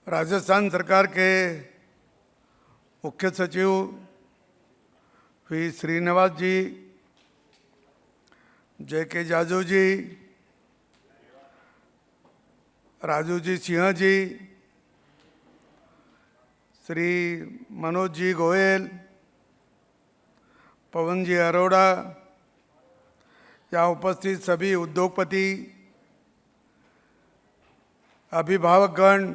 राजस्थान सरकार के मुख्य सचिव वी श्रीनिवास जी, JK जाजू जी, राजू जी सिंह जी, श्री मनोज जी गोयल, पवन जी अरोड़ा, यहाँ उपस्थित सभी उद्योगपति, अभिभावकगण,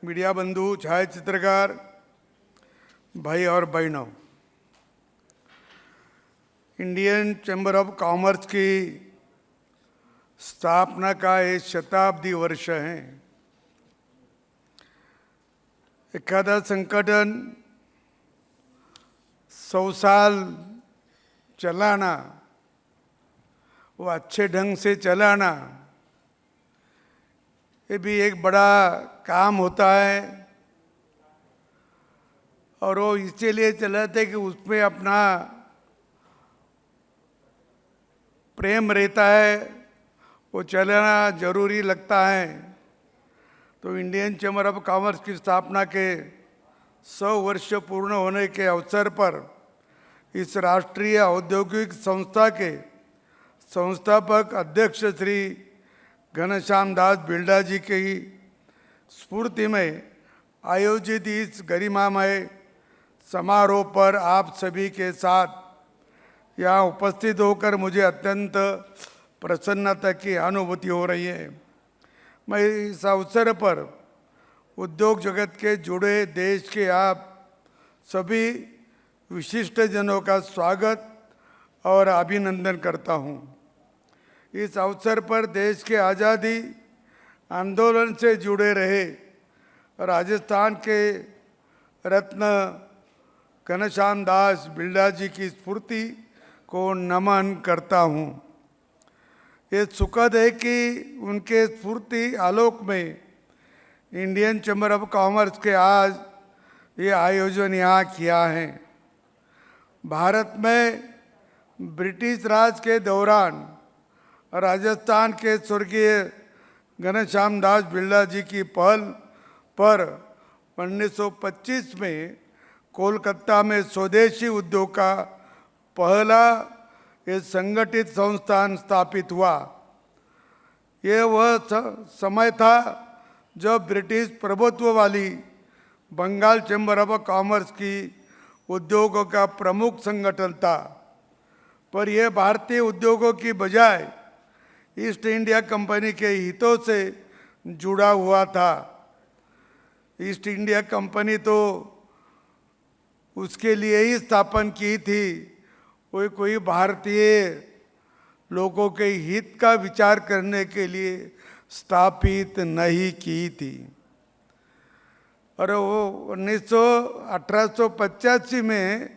मीडिया बंधु, छायाचित्रकार भाई और बहनों, इंडियन चैम्बर ऑफ कॉमर्स की स्थापना का ये शताब्दी वर्ष है। एखादा संगठन 100 साल चलाना, वो अच्छे ढंग से चलाना, ये भी एक बड़ा काम होता है। और वो इसीलिए चलाते कि उसमें अपना प्रेम रहता है, वो चलाना जरूरी लगता है। तो इंडियन चैम्बर ऑफ कॉमर्स की स्थापना के 100 वर्ष पूर्ण होने के अवसर पर इस राष्ट्रीय औद्योगिक संस्था के संस्थापक अध्यक्ष श्री घनश्याम दास बिल्डा जी की स्फूर्ति में आयोजित इस गरिमामय समारोह पर आप सभी के साथ यहाँ उपस्थित होकर मुझे अत्यंत प्रसन्नता की अनुभूति हो रही है। मैं इस अवसर पर उद्योग जगत के जुड़े देश के आप सभी विशिष्ट जनों का स्वागत और अभिनंदन करता हूँ। इस अवसर पर देश के आज़ादी आंदोलन से जुड़े रहे राजस्थान के रत्न घनश्याम दास बिल्डा जी की स्फूर्ति को नमन करता हूँ। ये सुखद है कि उनके स्फूर्ति आलोक में इंडियन चैम्बर ऑफ कॉमर्स के आज ये आयोजन यहाँ किया है। भारत में ब्रिटिश राज के दौरान राजस्थान के स्वर्गीय घनश्याम दास बिल्डा जी की पहल पर 1925 में कोलकाता में स्वदेशी उद्योग का पहला ये संगठित संस्थान स्थापित हुआ। ये वह समय था जब ब्रिटिश प्रभुत्व वाली बंगाल चैम्बर ऑफ कॉमर्स की उद्योगों का प्रमुख संगठन था, पर यह भारतीय उद्योगों की बजाय ईस्ट इंडिया कंपनी के हितों से जुड़ा हुआ था। ईस्ट इंडिया कंपनी तो उसके लिए ही स्थापन की थी, कोई भारतीय लोगों के हित का विचार करने के लिए स्थापित नहीं की थी। और वो 1885 में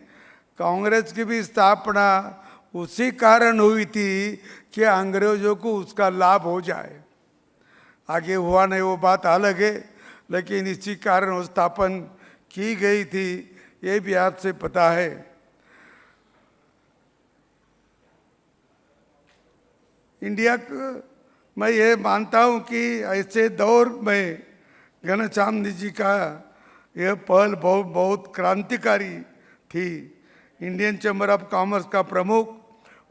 कांग्रेस की भी स्थापना उसी कारण हुई थी कि अंग्रेजों को उसका लाभ हो जाए। आगे हुआ नहीं वो बात अलग है, लेकिन इसी कारण वो स्थापन की गई थी, ये भी आपसे पता है। इंडिया मैं ये मानता हूँ कि ऐसे दौर में घनश्याम जी का यह पहल बहुत क्रांतिकारी थी। इंडियन चैम्बर ऑफ कॉमर्स का प्रमुख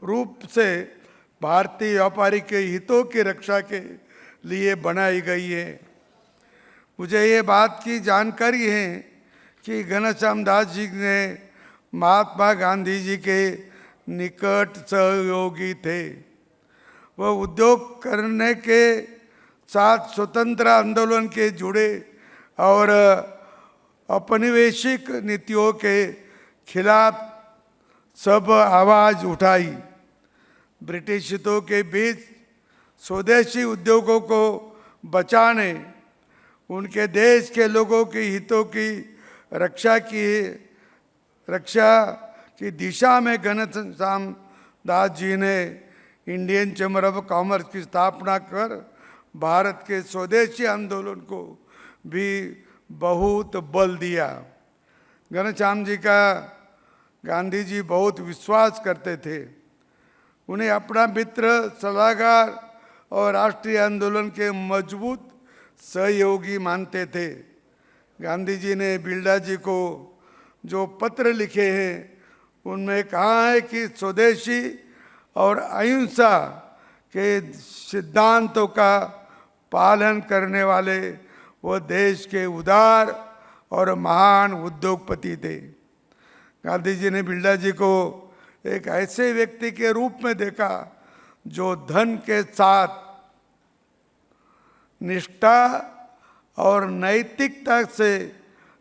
रूप से भारतीय व्यापारी के हितों की रक्षा के लिए बनाई गई है। मुझे ये बात की जानकारी है कि घनश्याम दास जी ने महात्मा गांधी जी के निकट सहयोगी थे। वह उद्योग करने के साथ स्वतंत्र आंदोलन के जुड़े और औपनिवेशिक नीतियों के खिलाफ सब आवाज़ उठाई। ब्रिटिश हितों के बीच स्वदेशी उद्योगों को बचाने, उनके देश के लोगों के हितों की रक्षा की दिशा में घनश्याम दास जी ने इंडियन चैम्बर ऑफ कॉमर्स की स्थापना कर भारत के स्वदेशी आंदोलन को भी बहुत बल दिया। घनश्याम जी का गांधी जी बहुत विश्वास करते थे। उन्हें अपना मित्र, सलाहकार और राष्ट्रीय आंदोलन के मजबूत सहयोगी मानते थे। गांधी जी ने बिरला जी को जो पत्र लिखे हैं उनमें कहा है कि स्वदेशी और अहिंसा के सिद्धांतों का पालन करने वाले वो देश के उदार और महान उद्योगपति थे। गांधी जी ने बिरला जी को एक ऐसे व्यक्ति के रूप में देखा जो धन के साथ निष्ठा और नैतिकता से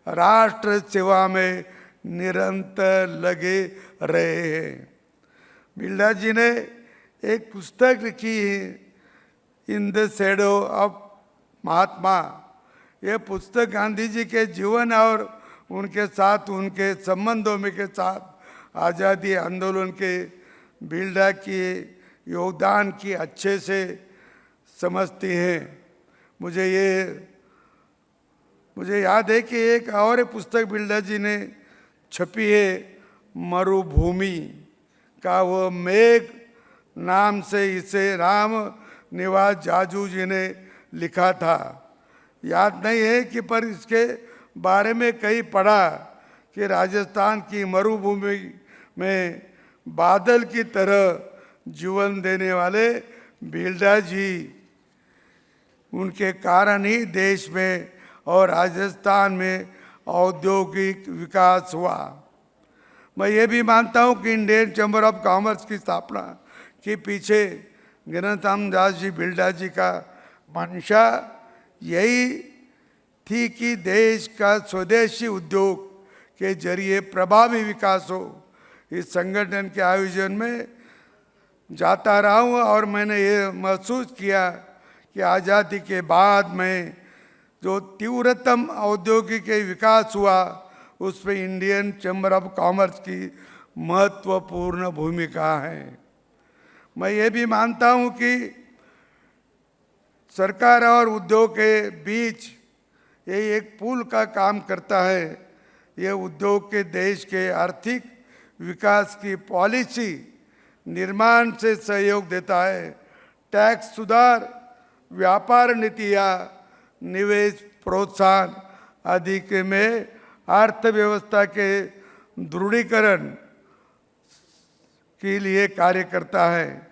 राष्ट्र सेवा में निरंतर लगे रहे हैं। बिरला जी ने एक पुस्तक लिखी है, इन द शैडो ऑफ महात्मा। यह पुस्तक गांधी जी के जीवन और उनके साथ उनके संबंधों में के साथ आज़ादी आंदोलन के बिरला के योगदान की अच्छे से समझती हैं। मुझे याद है कि एक और पुस्तक बिरला जी ने छपी है, मरुभूमि का वो मेघ नाम से, इसे राम निवास जाजू जी ने लिखा था। याद नहीं है कि पर इसके बारे में कहीं पढ़ा कि राजस्थान की मरुभूमि में बादल की तरह जीवन देने वाले बिरला जी, उनके कारण ही देश में और राजस्थान में औद्योगिक विकास हुआ। मैं ये भी मानता हूँ कि इंडियन चैम्बर ऑफ कॉमर्स की स्थापना के पीछे ज्ञानराम दास जी बिरला जी का मंशा यही थी कि देश का स्वदेशी उद्योग के जरिए प्रभावी विकास हो। इस संगठन के आयोजन में जाता रहा हूँ और मैंने ये महसूस किया कि आज़ादी के बाद में जो तीव्रतम औद्योगिक विकास हुआ उसमें इंडियन चैम्बर ऑफ कॉमर्स की महत्वपूर्ण भूमिका है। मैं ये भी मानता हूँ कि सरकार और उद्योग के बीच ये एक पुल का काम करता है। ये उद्योग के देश के आर्थिक विकास की पॉलिसी निर्माण से सहयोग देता है। टैक्स सुधार, व्यापार नीतियाँ, निवेश प्रोत्साहन आदि के में अर्थव्यवस्था के दृढ़ीकरण के लिए कार्य करता है।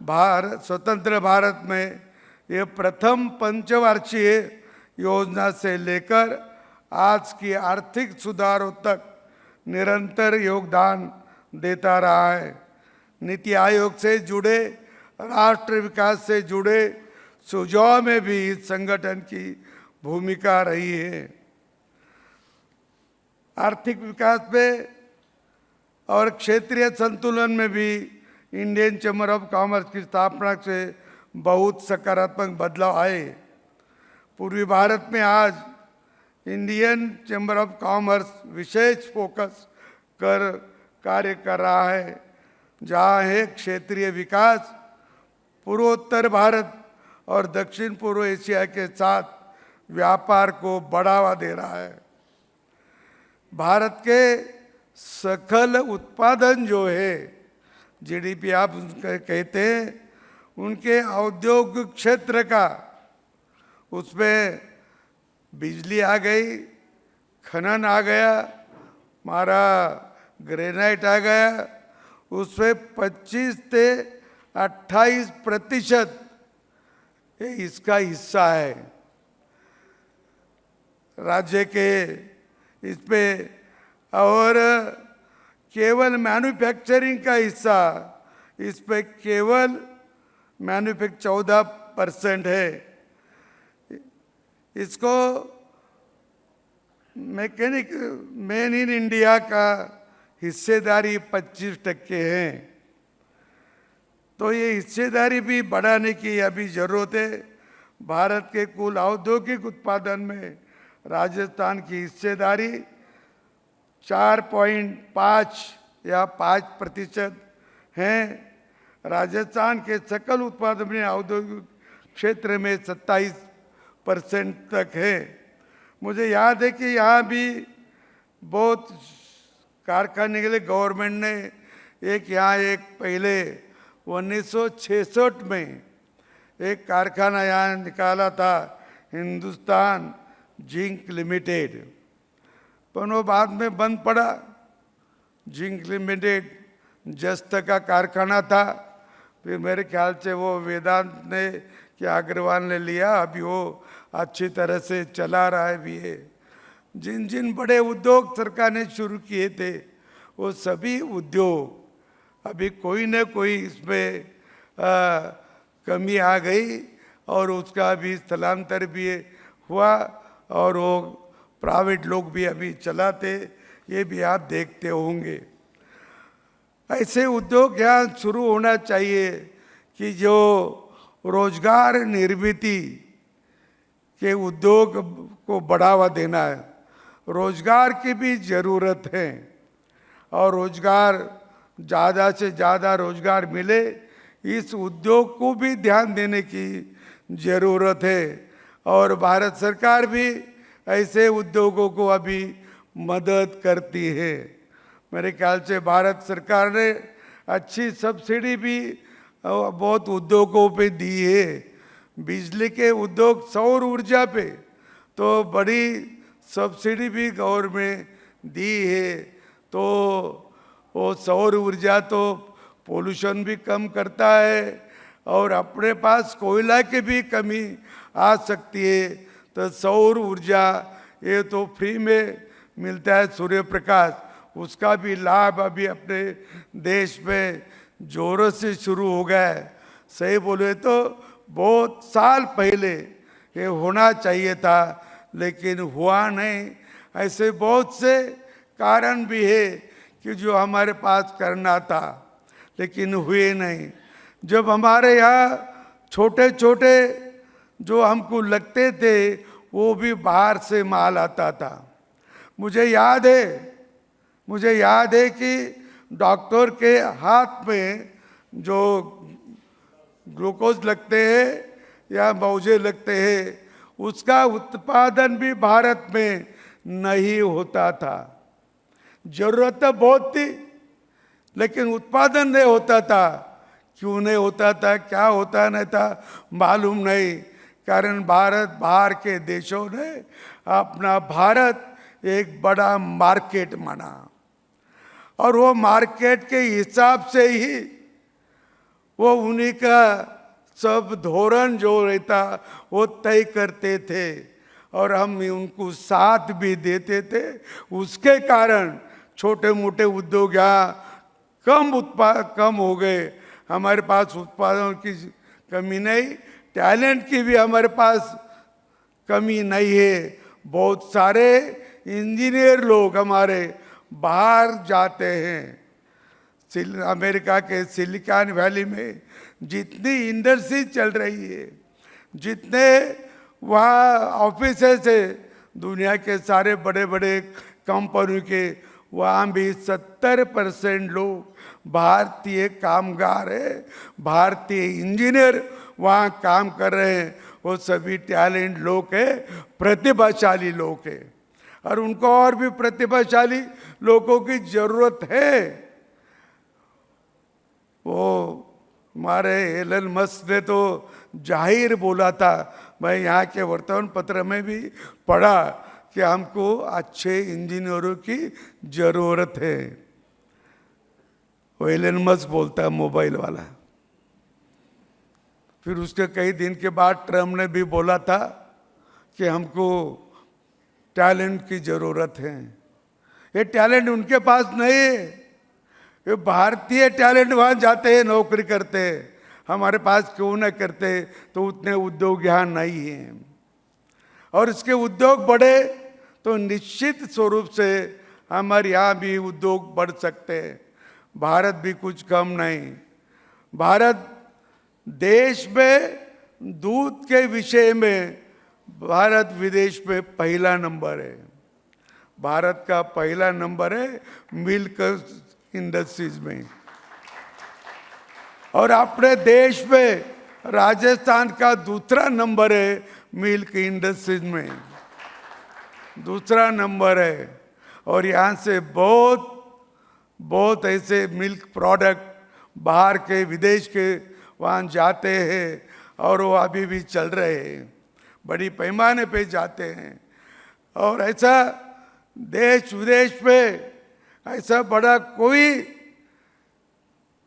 स्वतंत्र भारत में ये प्रथम पंचवार्षीय योजना से लेकर आज की आर्थिक सुधारों तक निरंतर योगदान देता रहा है। नीति आयोग से जुड़े, राष्ट्र विकास से जुड़े सुझाव में भी इस संगठन की भूमिका रही है। आर्थिक विकास में और क्षेत्रीय संतुलन में भी इंडियन चैम्बर ऑफ कॉमर्स की स्थापना से बहुत सकारात्मक बदलाव आए। पूर्वी भारत में आज इंडियन चैम्बर ऑफ कॉमर्स विशेष फोकस कर कार्य कर रहा है, जहाँ है क्षेत्रीय विकास, पूर्वोत्तर भारत और दक्षिण पूर्व एशिया के साथ व्यापार को बढ़ावा दे रहा है। भारत के सकल उत्पादन जो है, जीडीपी आप कहते हैं, उनके औद्योगिक क्षेत्र का, उसमें बिजली आ गई, खनन आ गया, हमारा ग्रेनाइट आ गया, उसमें 25 से 28% इसका हिस्सा है राज्य के इसमें। और केवल मैन्युफैक्चरिंग का हिस्सा इसमें केवल 14% है। इसको मेन इन इंडिया का हिस्सेदारी 25% है। तो ये हिस्सेदारी भी बढ़ाने की अभी ज़रूरत है। भारत के कुल औद्योगिक उत्पादन में राजस्थान की हिस्सेदारी 4.5 या 5% है। राजस्थान के सकल उत्पादन में औद्योगिक क्षेत्र में 27% तक है। मुझे याद है कि यहाँ भी बहुत कारखाने के लिए गवर्नमेंट ने एक पहले 1966 में एक कारखाना यहाँ निकाला था हिंदुस्तान जिंक लिमिटेड, पर वो बाद में बंद पड़ा। जिंक लिमिटेड जस्त का कारखाना था, फिर मेरे ख्याल से वो वेदांत ने क्या अग्रवाल ने लिया, अभी वो अच्छी तरह से चला रहा है भी है। जिन जिन बड़े उद्योग सरकार ने शुरू किए थे वो सभी उद्योग अभी कोई न कोई इसमें कमी आ गई और उसका भी स्थलांतर भी हुआ और वो प्राइवेट लोग भी अभी चलाते, ये भी आप देखते होंगे। ऐसे उद्योग यहाँ शुरू होना चाहिए कि जो रोजगार निर्मित के उद्योग को बढ़ावा देना है। रोजगार की भी ज़रूरत है और रोजगार ज़्यादा से ज़्यादा रोजगार मिले, इस उद्योग को भी ध्यान देने की ज़रूरत है। और भारत सरकार भी ऐसे उद्योगों को अभी मदद करती है। मेरे ख्याल से भारत सरकार ने अच्छी सब्सिडी भी बहुत उद्योगों पे दी है। बिजली के उद्योग, सौर ऊर्जा पे तो बड़ी सब्सिडी भी गवर्नमेंट दी है। तो वो सौर ऊर्जा तो पोल्यूशन भी कम करता है और अपने पास कोयला की भी कमी आ सकती है, तो सौर ऊर्जा ये तो फ्री में मिलता है, सूर्य प्रकाश, उसका भी लाभ अभी अपने देश में जोरों से शुरू हो गया है। सही बोले तो बहुत साल पहले ये होना चाहिए था, लेकिन हुआ नहीं। ऐसे बहुत से कारण भी है कि जो हमारे पास करना था लेकिन हुए नहीं। जब हमारे यहाँ छोटे छोटे जो हमको लगते थे वो भी बाहर से माल आता था। मुझे याद है कि डॉक्टर के हाथ में जो ग्लूकोज लगते हैं या मौजे लगते हैं, उसका उत्पादन भी भारत में नहीं होता था। जरूरत तो बहुत थी लेकिन उत्पादन नहीं होता था। क्यों नहीं होता था, क्या होता नहीं था मालूम नहीं। कारण भारत, बाहर के देशों ने अपना भारत एक बड़ा मार्केट माना और वो मार्केट के हिसाब से ही वो उन्हीं का सब धोरण जो रहता वो तय करते थे और हम उनको साथ भी देते थे। उसके कारण छोटे मोटे उद्योग यहाँ कम हो गए। हमारे पास उत्पादन की कमी नहीं, टैलेंट की भी हमारे पास कमी नहीं है। बहुत सारे इंजीनियर लोग हमारे बाहर जाते हैं। अमेरिका के सिलिकॉन वैली में जितनी इंडस्ट्री चल रही है, जितने वहाँ ऑफिस है दुनिया के सारे बड़े बड़े कंपनियों के, वहाँ भी 70% लोग भारतीय कामगार है, भारतीय इंजीनियर वहाँ काम कर रहे हैं। वो सभी टैलेंट लोग है, प्रतिभाशाली लोग है और उनको और भी प्रतिभाशाली लोगों की जरूरत है। वो हमारे एलन मस्क ने तो जाहिर बोला था, मैं यहाँ के वर्तमान पत्र में भी पढ़ा कि हमको अच्छे इंजीनियरों की जरूरत है। वो एलन मस्क बोलता है, मोबाइल वाला। फिर उसके कई दिन के बाद ट्रम्प ने भी बोला था कि हमको टैलेंट की जरूरत है। ये टैलेंट उनके पास नहीं है, ये भारतीय टैलेंट वहाँ जाते हैं, नौकरी करते हैं। हमारे पास क्यों न करते, तो उतने उद्योग यहाँ नहीं हैं। और इसके उद्योग बढ़े तो निश्चित स्वरूप से हमारे यहाँ भी उद्योग बढ़ सकते हैं। भारत भी कुछ कम नहीं। भारत देश में दूध के विषय में भारत विदेश में पहला नंबर है। भारत का पहला नंबर है मिल्क इंडस्ट्रीज में। और अपने देश में राजस्थान का दूसरा नंबर है मिल्क इंडस्ट्रीज में, दूसरा नंबर है। और यहाँ से बहुत ऐसे मिल्क प्रोडक्ट बाहर के, विदेश के वहाँ जाते हैं और वो अभी भी चल रहे हैं। बड़ी पैमाने पे जाते हैं। और ऐसा देश विदेश में ऐसा बड़ा कोई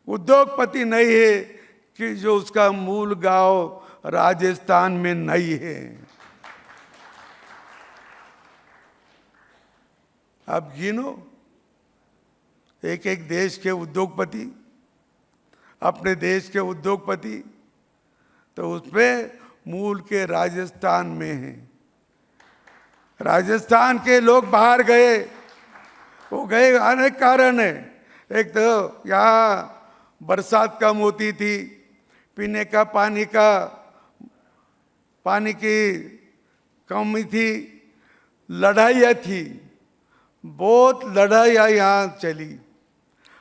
उद्योगपति नहीं है कि जो उसका मूल गांव राजस्थान में नहीं है। आप गिनो एक एक देश के उद्योगपति, अपने देश के उद्योगपति, तो उसमें मूल के राजस्थान में हैं। राजस्थान के लोग बाहर गए, वो गए अनेक कारण है। एक तो यहाँ बरसात कम होती थी, पीने का पानी की कमी थी, लड़ाइयाँ थी, बहुत लड़ाइयाँ यहाँ चली,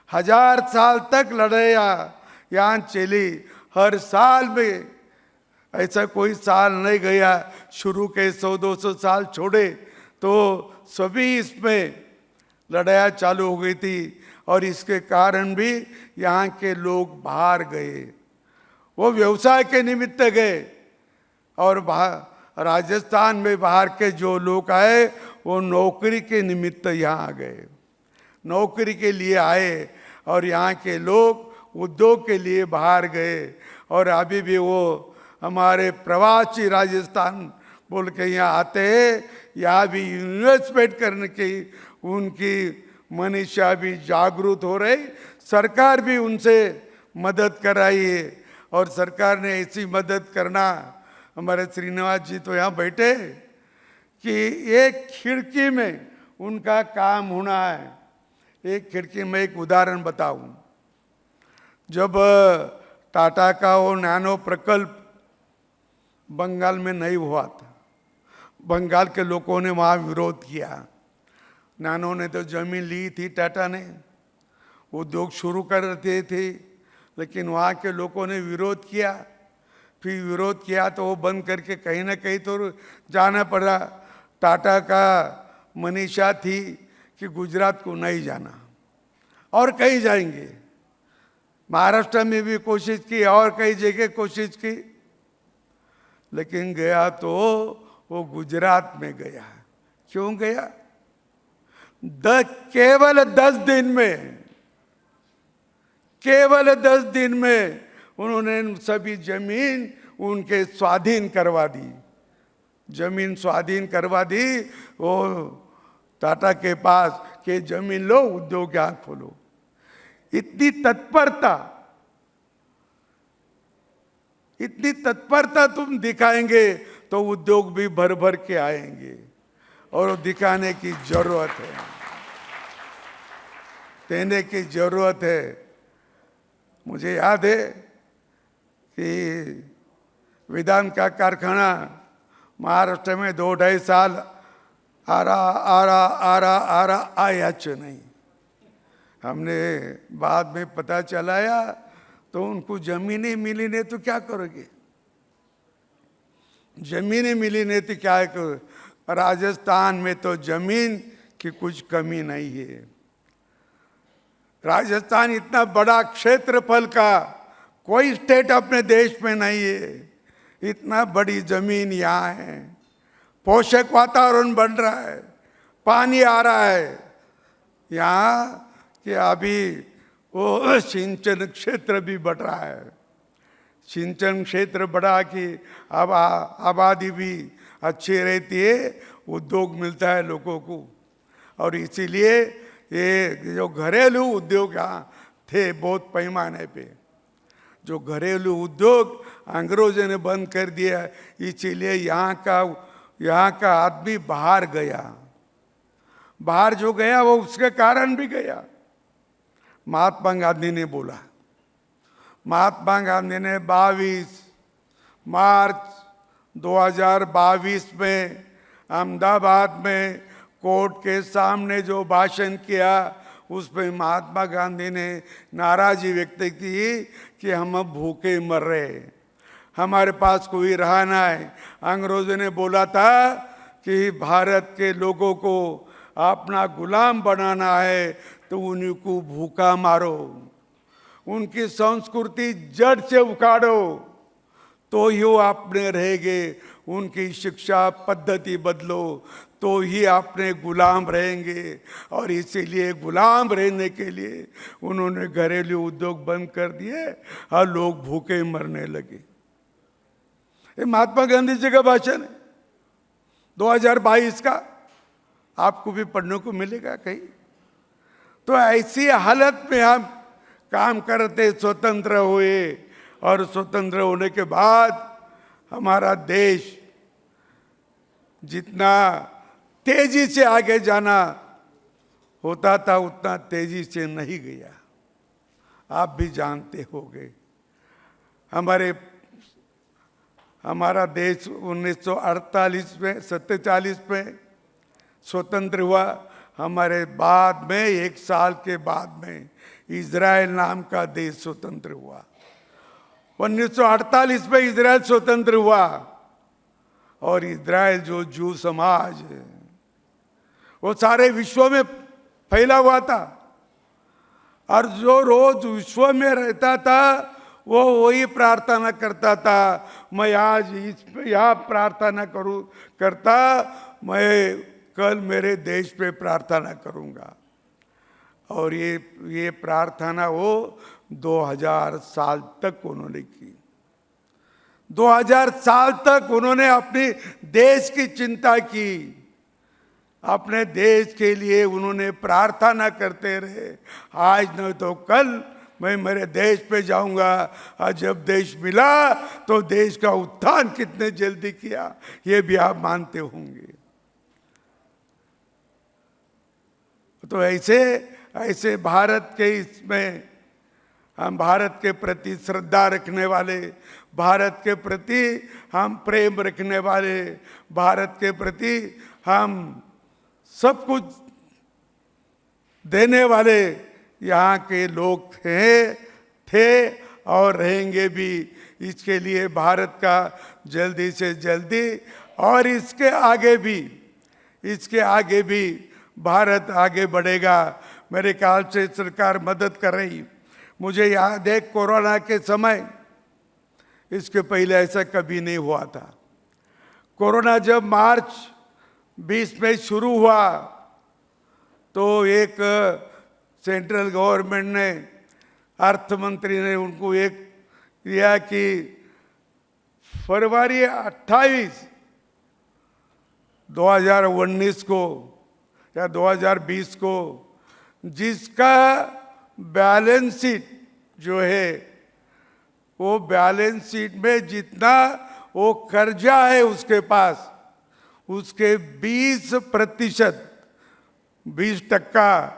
1000 साल तक लड़ाइयाँ यहाँ चली। हर साल में ऐसा कोई साल नहीं गया, शुरू के 100-200 साल छोड़े तो सभी इसमें लड़ाइयाँ चालू हो गई थी। और इसके कारण भी यहाँ के लोग बाहर गए, वो व्यवसाय के निमित्त गए। और राजस्थान में बाहर के जो लोग आए वो नौकरी के निमित्त यहाँ आ गए, नौकरी के लिए आए। और यहाँ के लोग उद्योग के लिए बाहर गए। और अभी भी वो हमारे प्रवासी राजस्थान बोल के यहाँ आते हैं, यहाँ भी इन्वेस्टमेंट करने की उनकी मनीषा भी जागरूक हो रही। सरकार भी उनसे मदद कराई है। और सरकार ने ऐसी मदद करना, हमारे श्रीनिवास जी तो यहाँ बैठे, कि एक खिड़की में उनका काम होना है। एक खिड़की में एक उदाहरण बताऊं, जब टाटा का वो नैनो प्रकल्प बंगाल में नहीं हुआ था, बंगाल के लोगों ने वहाँ विरोध किया। नैनो ने तो जमीन ली थी, टाटा ने उद्योग शुरू कर रहे थे, लेकिन वहाँ के लोगों ने विरोध किया। फिर विरोध किया तो वो बंद करके कहीं ना कहीं तो जाना पड़ा। टाटा का मनीषा थी कि गुजरात को नहीं जाना और कहीं जाएंगे। महाराष्ट्र में भी कोशिश की और कई जगह कोशिश की, लेकिन गया तो वो गुजरात में गया। क्यों गया? केवल 10 दिन में उन्होंने सभी जमीन उनके स्वाधीन करवा दी, जमीन स्वाधीन करवा दी। वो टाटा के पास के जमीन लो, उद्योग यहाँ खोलो। इतनी तत्परता तुम दिखाएंगे तो उद्योग भी भर भर के आएंगे। और दिखाने की जरूरत है, देने की जरूरत है। मुझे याद है कि विधान का कारखाना महाराष्ट्र में 2-2.5 साल आ रहा आया नहीं। हमने बाद में पता चलाया तो उनको जमीनें मिली नहीं तो क्या करोगे? जमीनें मिली नहीं तो क्या करोगे? राजस्थान में तो जमीन की कुछ कमी नहीं है। राजस्थान इतना बड़ा क्षेत्रफल का कोई स्टेट अपने देश में नहीं है। इतना बड़ी जमीन यहाँ है, पोषक वातावरण बन रहा है, पानी आ रहा है यहाँ कि अभी वो सिंचन क्षेत्र भी बढ़ रहा है। सिंचन क्षेत्र बढ़ा कि अब आबादी भी अच्छी रहती है, उद्योग मिलता है लोगों को। और इसीलिए ये जो घरेलू उद्योग यहाँ थे बहुत पैमाने पे, जो घरेलू उद्योग अंग्रेजों ने बंद कर दिया, इसीलिए यहाँ का आदमी बाहर गया। बाहर जो गया वो उसके कारण भी गया। महात्मा गांधी ने बोला, महात्मा गांधी ने 22 मार्च 2022 में अहमदाबाद में कोर्ट के सामने जो भाषण किया, उसमें महात्मा गांधी ने नाराजी व्यक्त की कि हम अब भूखे मर रहे, हमारे पास कोई रहा ना है। अंग्रेजों ने बोला था कि भारत के लोगों को अपना गुलाम बनाना है तो उन्हीं को भूखा मारो, उनकी संस्कृति जड़ से उखाड़ो, तो ही वो आपने रहेंगे, उनकी शिक्षा पद्धति बदलो तो ही आपने गुलाम रहेंगे। और इसीलिए गुलाम रहने के लिए उन्होंने घरेलू उद्योग बंद कर दिए और लोग भूखे मरने लगे। ये महात्मा गांधी जी का भाषण है 2022 का, आपको भी पढ़ने को मिलेगा कहीं। तो ऐसी हालत में हम काम करते स्वतंत्र हुए, और स्वतंत्र होने के बाद हमारा देश जितना तेजी से आगे जाना होता था उतना तेजी से नहीं गया। आप भी जानते होंगे हमारा देश 1948 में 47 में स्वतंत्र हुआ। हमारे बाद में 1 साल के बाद में इजराइल नाम का देश स्वतंत्र हुआ। 1948 में इजराइल स्वतंत्र हुआ, और इजराइल जो जू समाज है वो सारे विश्व में फैला हुआ था, और जो रोज विश्व में रहता था वो वही प्रार्थना करता था, मैं आज यहाँ प्रार्थना करता, मैं कल मेरे देश पे प्रार्थना करूँगा। और ये प्रार्थना वो 2000 साल तक उन्होंने की। 2000 साल तक उन्होंने अपने देश की चिंता की, अपने देश के लिए उन्होंने प्रार्थना करते रहे। आज नहीं तो कल मैं मेरे देश पे जाऊंगा, और जब देश मिला तो देश का उत्थान कितने जल्दी किया ये भी आप मानते होंगे। तो ऐसे भारत के इसमें हम भारत के प्रति श्रद्धा रखने वाले, भारत के प्रति हम प्रेम रखने वाले, भारत के प्रति हम सब कुछ देने वाले यहाँ के लोग थे और रहेंगे भी। इसके लिए भारत का जल्दी से जल्दी और इसके आगे भी भारत आगे बढ़ेगा। मेरे ख्याल से सरकार मदद कर रही। मुझे याद है कोरोना के समय, इसके पहले ऐसा कभी नहीं हुआ था। कोरोना जब मार्च 20 में शुरू हुआ तो एक सेंट्रल गवर्नमेंट ने, अर्थ मंत्री ने उनको एक दिया कि फरवरी 28, 2019 को या 2020 को जिसका बैलेंस शीट जो है वो बैलेंस शीट में जितना वो कर्जा है उसके पास, उसके 20% 20%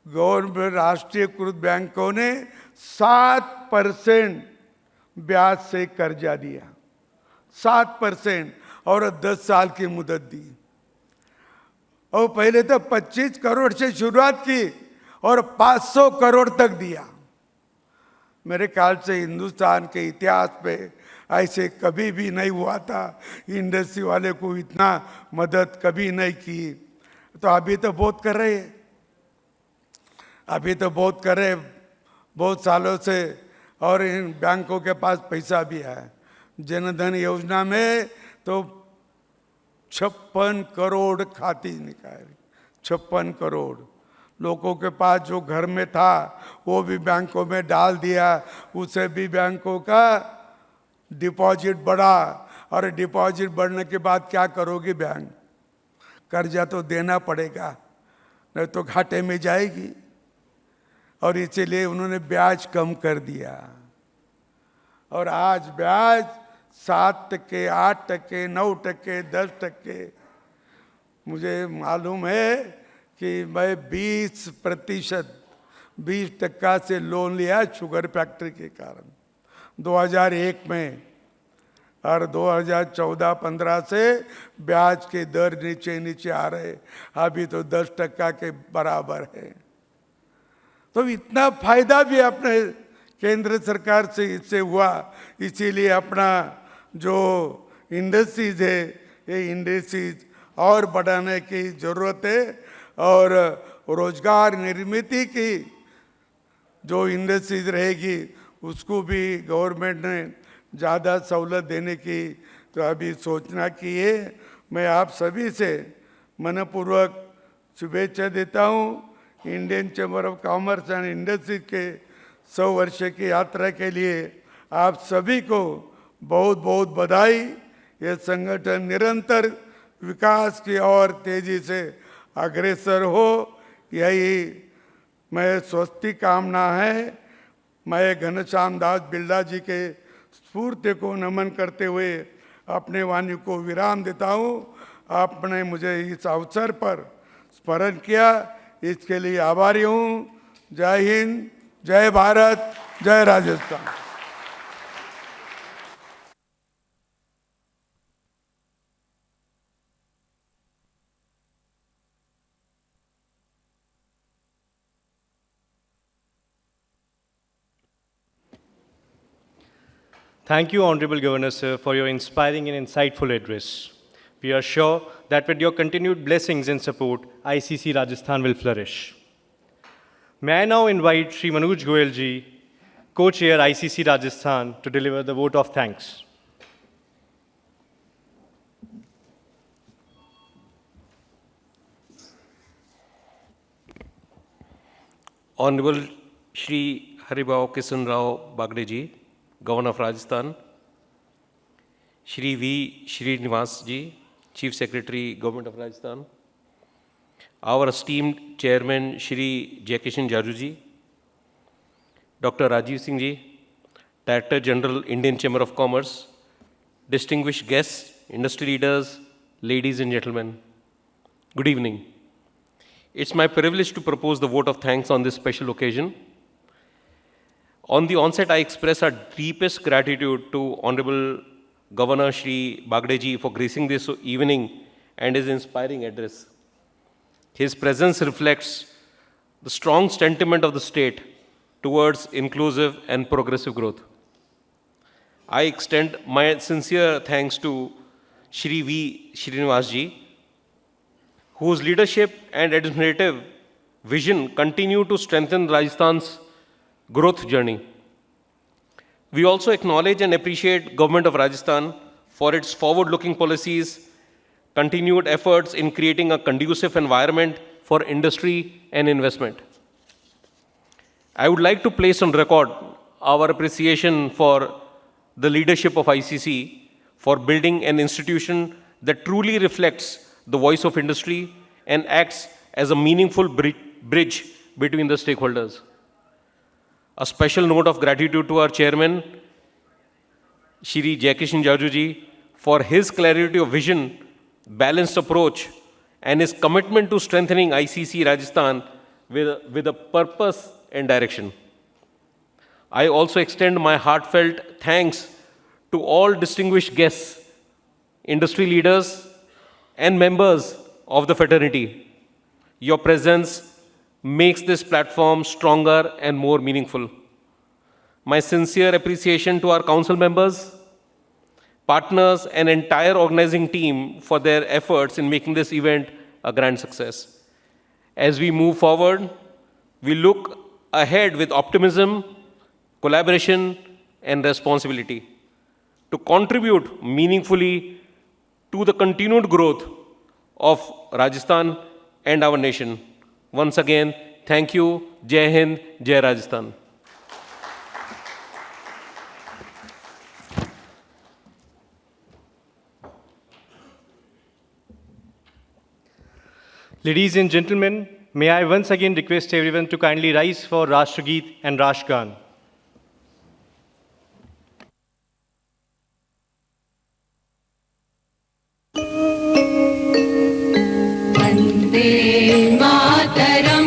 गवर्नमेंट राष्ट्रीयकृत बैंकों ने 7% ब्याज से कर्जा दिया, 7%, और 10 साल की मुदत दी। और पहले तो 25 करोड़ से शुरुआत की और 500 करोड़ तक दिया। मेरे ख्याल से हिंदुस्तान के इतिहास में ऐसे कभी भी नहीं हुआ था। इंडस्ट्री वाले को इतना मदद कभी नहीं की। तो अभी तो बहुत कर रहे हैं, बहुत सालों से, और इन बैंकों के पास पैसा भी है। जनधन योजना में तो 56 करोड़ खाते निकाले, 56 करोड़। लोगों के पास जो घर में था वो भी बैंकों में डाल दिया, उसे भी बैंकों का डिपॉजिट बढ़ा। और डिपॉजिट बढ़ने के बाद क्या करोगे बैंक? कर्जा तो देना पड़ेगा, नहीं तो घाटे में जाएगी। और इसीलिए उन्होंने ब्याज कम कर दिया, और आज ब्याज 7%, 8%, 9%, 10%। मुझे मालूम है कि मैं 20% से लोन लिया शुगर फैक्ट्री के कारण 2001 में, और 2014-15 से ब्याज के दर नीचे आ रहे, अभी तो 10% के बराबर है। तो इतना फायदा भी अपने केंद्र सरकार से इससे हुआ। इसीलिए अपना जो इंडस्ट्रीज है, ये इंडस्ट्रीज और बढ़ाने की ज़रूरत है, और रोजगार निर्मित की जो इंडस्ट्रीज रहेगी उसको भी गवर्नमेंट ने ज़्यादा सहूलत देने की तो अभी सोचना की है। मैं आप सभी से मनपूर्वक शुभेच्छा देता हूँ। Indian chamber of commerce and industries के 100 वर्ष की यात्रा के लिए आप सभी को बहुत बहुत बधाई। ये संगठन निरंतर विकास की ओर तेजी से अग्रसर हो, यही मैं स्वस्ति कामना है। मैं घनश्याम दास बिरला जी के स्फूर्ति को नमन करते हुए अपने वाणी को विराम देता हूँ। आपने मुझे इस अवसर पर स्मरण किया, इसके लिए आभारी हूँ। जय हिंद, जय भारत, जय Rajasthan. Thank you, Honorable Governor, sir, for your inspiring and insightful address. We are sure that with your continued blessings and support, ICC Rajasthan will flourish. May I now invite Sri Manoj Goyal ji, Co-Chair ICC Rajasthan, to deliver the vote of thanks. Honorable Shri Haribhau Kisan Rao Bagde ji, Governor of Rajasthan, Shri V. Srinivas ji, Chief Secretary, Government of Rajasthan, our esteemed Chairman Shri Jaikishan Jaju ji, Dr. Rajiv Singh ji, Director General, Indian Chamber of Commerce, distinguished guests, industry leaders, ladies and gentlemen, good evening. It's my privilege to propose the vote of thanks on this special occasion. On the onset, I express our deepest gratitude to Honorable Governor Shri Bagde ji for gracing this evening and his inspiring address. His presence reflects the strong sentiment of the state towards inclusive and progressive growth. I extend my sincere thanks to Shri V. Srinivas ji, whose leadership and administrative vision continue to strengthen Rajasthan's growth journey. We also acknowledge and appreciate Government of Rajasthan for its forward-looking policies, continued efforts in creating a conducive environment for industry and investment. I would like to place on record our appreciation for the leadership of ICC for building an institution that truly reflects the voice of industry and acts as a meaningful bridge between the stakeholders. A special note of gratitude to our chairman, Shri Jaikishan Jaju ji, for his clarity of vision, balanced approach, and his commitment to strengthening ICC Rajasthan with a purpose and direction. I also extend my heartfelt thanks to all distinguished guests, industry leaders, and members of the fraternity. Your presence makes this platform stronger and more meaningful. My sincere appreciation to our council members, partners, and entire organizing team for their efforts in making this event a grand success. As we move forward, we look ahead with optimism, collaboration, and responsibility to contribute meaningfully to the continued growth of Rajasthan and our nation. Once again, thank you. Jai Hind, Jai Rajasthan. Ladies and gentlemen, may I once again request everyone to kindly rise for Rashtrageet and Rashtragan. Vande Mataram,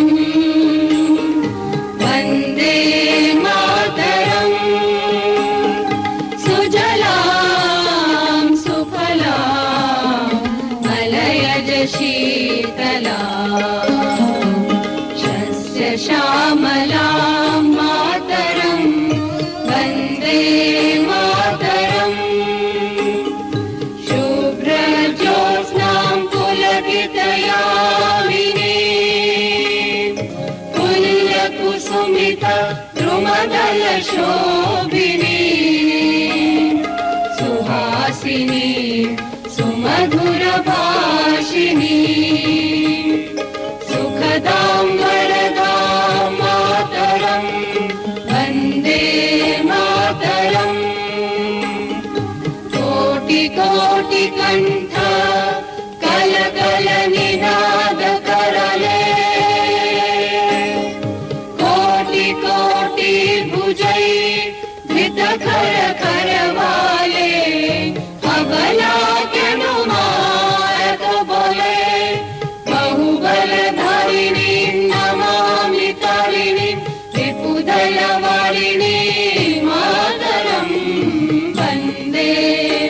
Vande Mataram, Sujalam Sufalam, Malayaj Sheetalam, Shasya Shamalam Mataram, Vande Mataram, Shubhra Jyotsnam Pulakitayamini, Kulyakusumita Drumadala Shobhini, कोटि कंठ कल कल निनाद करले कोटि कोटि भुजै धृत खर खर वाले अबला केनु मारत बोले बहुबल धारिणी नमामि तारिणी त्रिपुदल वारिणी मातरं वन्दे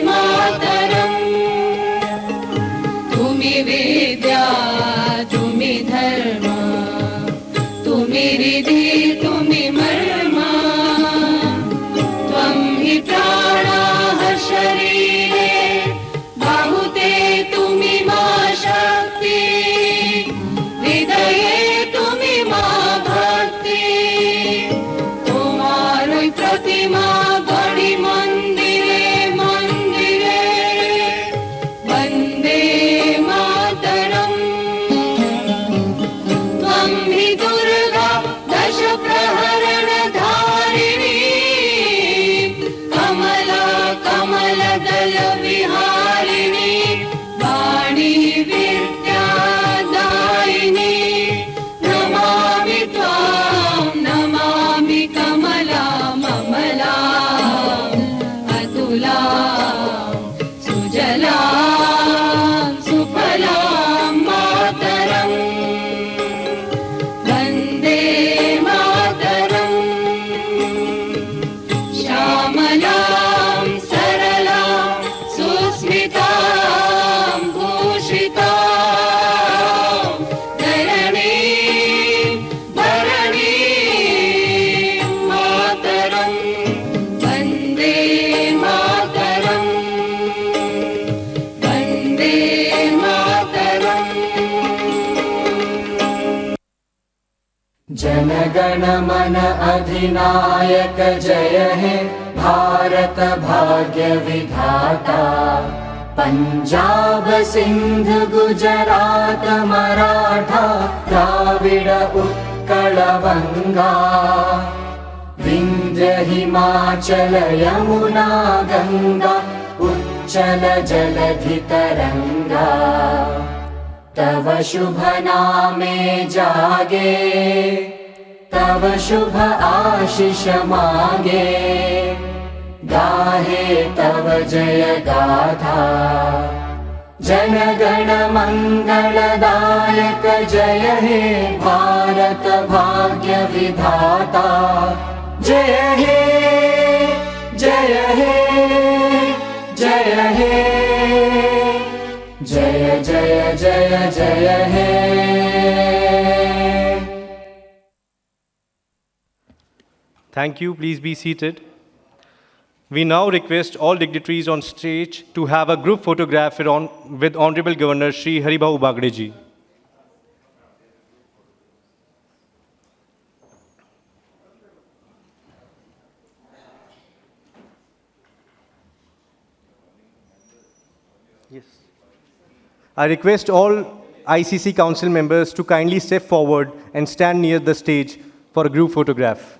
मातरम् तुमि विद्या तुमि धर्म तुमि रिधि तुमि मर्म त्वं हि प्राणाः शरीरे बाहुते तुमि मा शक्ति हृदये तुमि मा भक्ति तुम्हारी प्रतिमा बड़ी मंदिरे मंदिरे वन्दे मातरम् त्वं हि दुर्गा दश प्रहरण धारिणी कमला कमल दल विहारिणी वाणी विद्या दायिनी नमामि त्वां नमामि कमला ममला अतुला सुजला सुफला मातरम् वन्दे मातरम् श्यामलां सरलां सुस्मितां भूषितां धरणीं भरणीं मातरं वन्दे मातरम् वन्दे मातरम् जनगण मन अधिनायक जय हे भारत भाग्य विधाता पंजाब सिंध गुजरात मराठा द्राविड उत्कल बंगा विंध्य हिमाचल यमुना गंगा उच्चल जलधि तरंगा तव शुभ नामे जागे तव शुभ आशीष मागे गाहे तव जय गाथा जनगण मंगलदायक जय हे भारत भाग्य विधाता जय हे जय हे जय हे जय जय जय जय हे Thank you. Please be seated. We now request all dignitaries on stage to have a group photograph with Honorable Governor Shri Haribhau Bagde ji. Yes. I request all ICC Council members to kindly step forward and stand near the stage for a group photograph.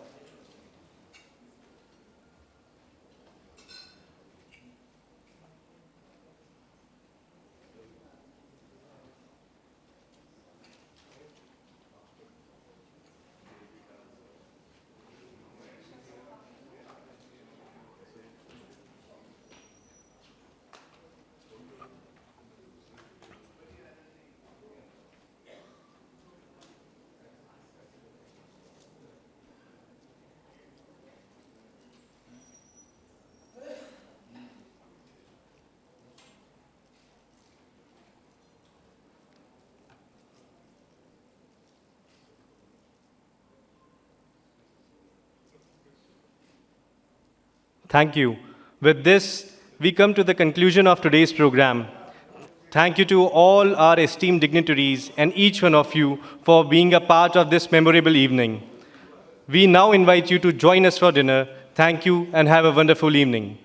Thank you. With this, we come to the conclusion of today's program. Thank you to all our esteemed dignitaries and each one of you for being a part of this memorable evening. We now invite you to join us for dinner. Thank you and have a wonderful evening.